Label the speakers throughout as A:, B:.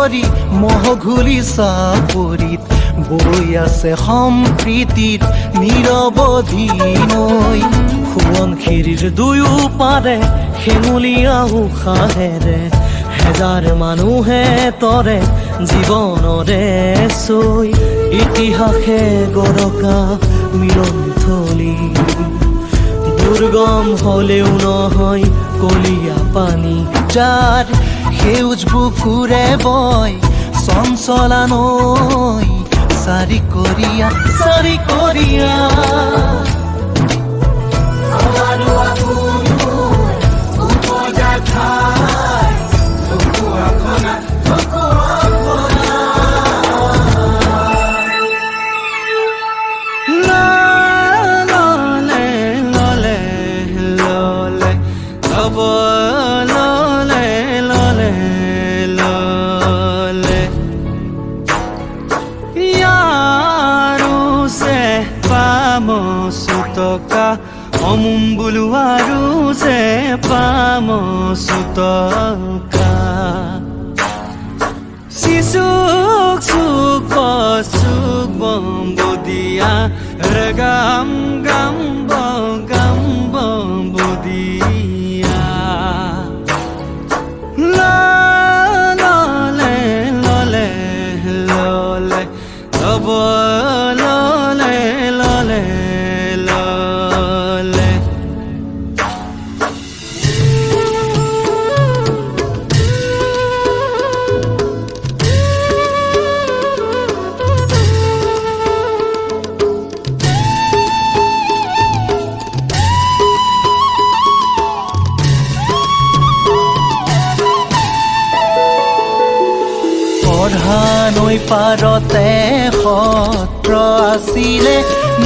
A: কৰি মহঘুলি চাপৰিত বৈ আছে সম্প্ৰীতিৰ নিৰৱধি নৈ। সোৱণশিৰিৰ দুয়ো পাৰে শেঙুলীয়া উশাহেৰে হেজাৰ মানুহে তৰে জীৱনৰে চৈ। ইতিহাসে গৰকা মিলনথলী দুৰ্গম হলেও নহয় কলীয়া পানী যাৰ সেউজ বুকুৰে বয় চঞ্চলা নৈ। চাৰিকৰীয়া চাৰিকৰীয়া
B: টকা অমুম্বুলু আৰু যে পাম টকা শিশুক সুখ সুখ বম্বদিয়া ৰগাম গাম গাম বম্বদিয়া ললে ললে ললে লব ললে ললে
A: নৈ পাৰতে সত্ৰ আছিলে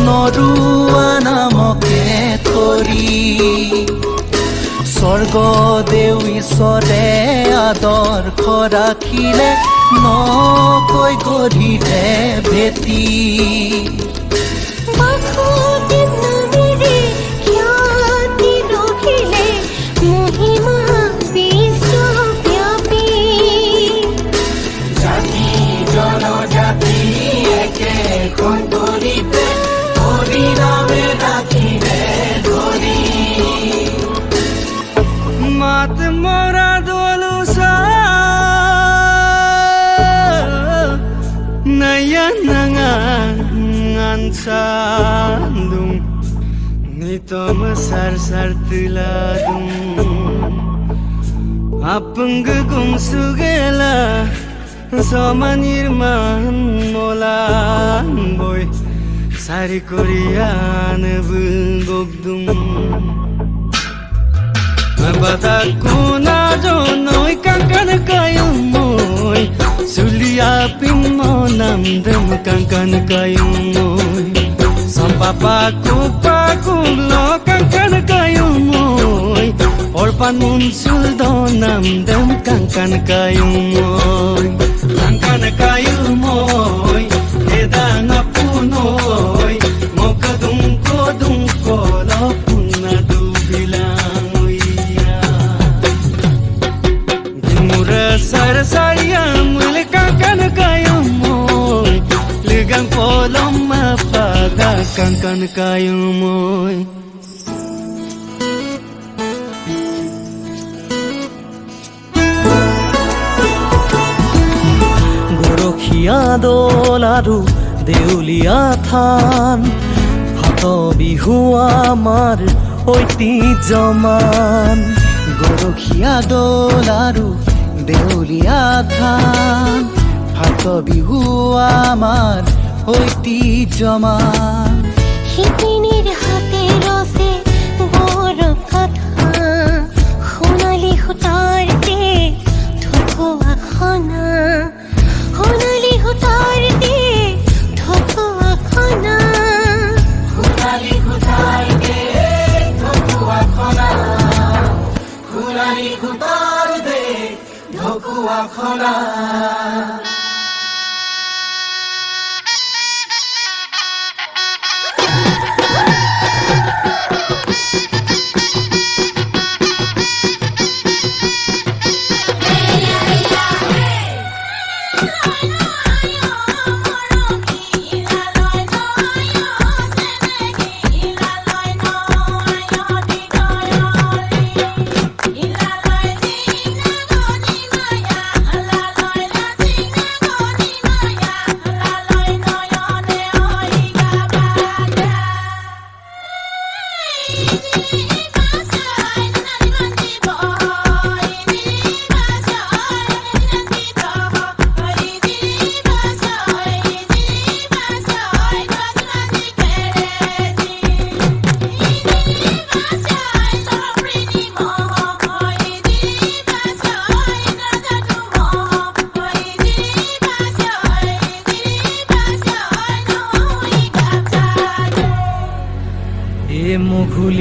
A: নৰুৱা নামকে ধৰি। স্বৰ্গদেউ ঈশ্বৰে আদৰ্শ ৰাখিলে নকৈ গঢ়িলে ভেটি।
B: মাত মরা দোলু naya nangan sandung nito mesar sar tiladung apeng gegung sugela somanirman molan boy sari korean bengogdung Bataku na jonoi kankan kayong moy Sulia mo namdam kankan kayong moy Sampapaku pakulo kankan kayong moy Orpan munsul do namdam kankan kayong moy Kankan kayong moy Eda na punoy Mokadung ko lopun na dubilang Sar sayang muli kankan kayong moy Ligang kolong mapaga kankan kayong moy
A: গৰখীয়া দল আৰু দেউলীয়া থান হাত বিহু আমাৰ ঐতিহ্যমান গৰখীয়া দল আৰু দেউলীয়া থান হাত বিহু আমাৰ ঐতিহ্যমান
C: শিপিনীৰ হাতে ৰচে গৌৰৱ কথা সোণালী সূতাৰ দে ঢকুৱা খনা সোণালী সূতাৰ দে ঢকুৱা খনা সোণালী সূতাৰ দে ঢকুৱা খনা সোণালী সূতাৰ দে ঢকুৱা খনা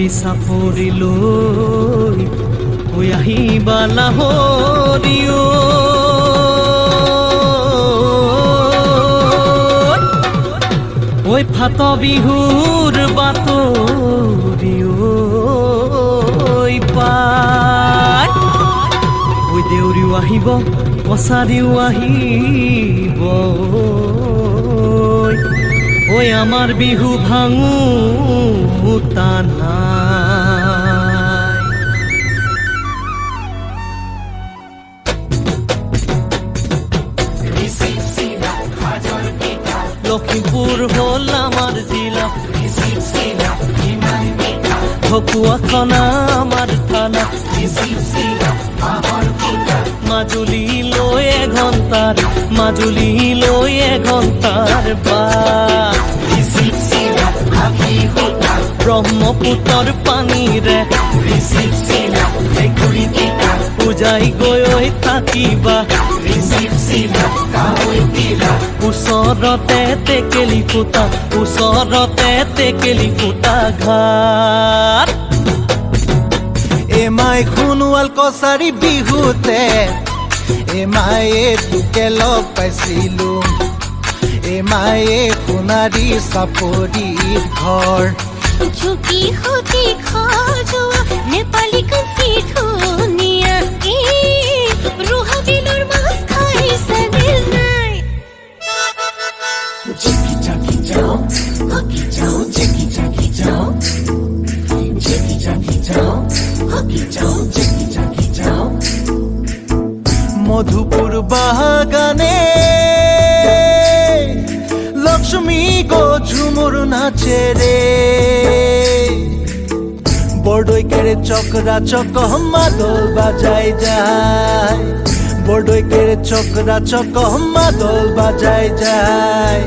A: সোণালী চাপৰি লৈ ঐ আহিবা লাহৰি ঐ ফাট বিহুৰ বাতৰি ঐ পাই ঐ দেউৰীও আহিব কছাৰীও আহিব ঐ আমাৰ বিহু ভাঙো নাই লখিমপুৰ হ'ল আমাৰ জিলা ঢকুৱাখানা আমাৰ থানা মাজুলীলৈ এঘণ্টাৰ বাট ব্ৰহ্মপুত্ৰৰ পানীৰে পূজাই গৈ থাকিবা ওচৰতে টেকেলি ফুটা ঘাট
D: এমাই সোণোৱাল কছাৰী বিহুতে এমায়ে তোকে লগ পাইছিলো এমায়ে সোণাৰী চাপৰিৰ ঘৰ
C: ঝুঁকি সুতি খজোৱা নেপালী কাঞ্চি ধুনীয়া ৰোহা বিলৰ মাছ খাইছে দিল নাই
D: মধুপুৰ বাগানে লক্ষ্মী গো ঝুমুর নাচে রে বড়দৈকের চকরা চক মাদল বাজাই যায় বড়দৈকের চকরা চক মাদল বাজাই যায়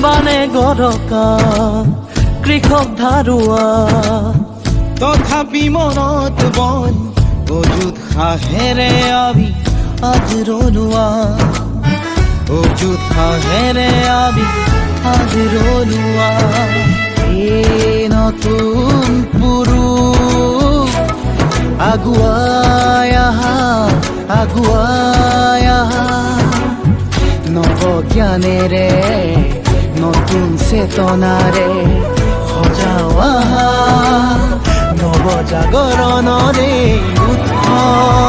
A: বানে গৰকা কৃষক ধাৰুৱা
B: তথাপি মনত বল অযুত হাঁহেৰে
A: আবি আজ ৰলোৱা
B: অযুত হাঁহেৰে
A: আজ ৰলোৱা এই নতুন পুৰুষ আগুৱাই আহা নৱজ্ঞানেৰে নতুন চেতনাৰে সজাৱা নৱজাগৰণৰে উৎসৱ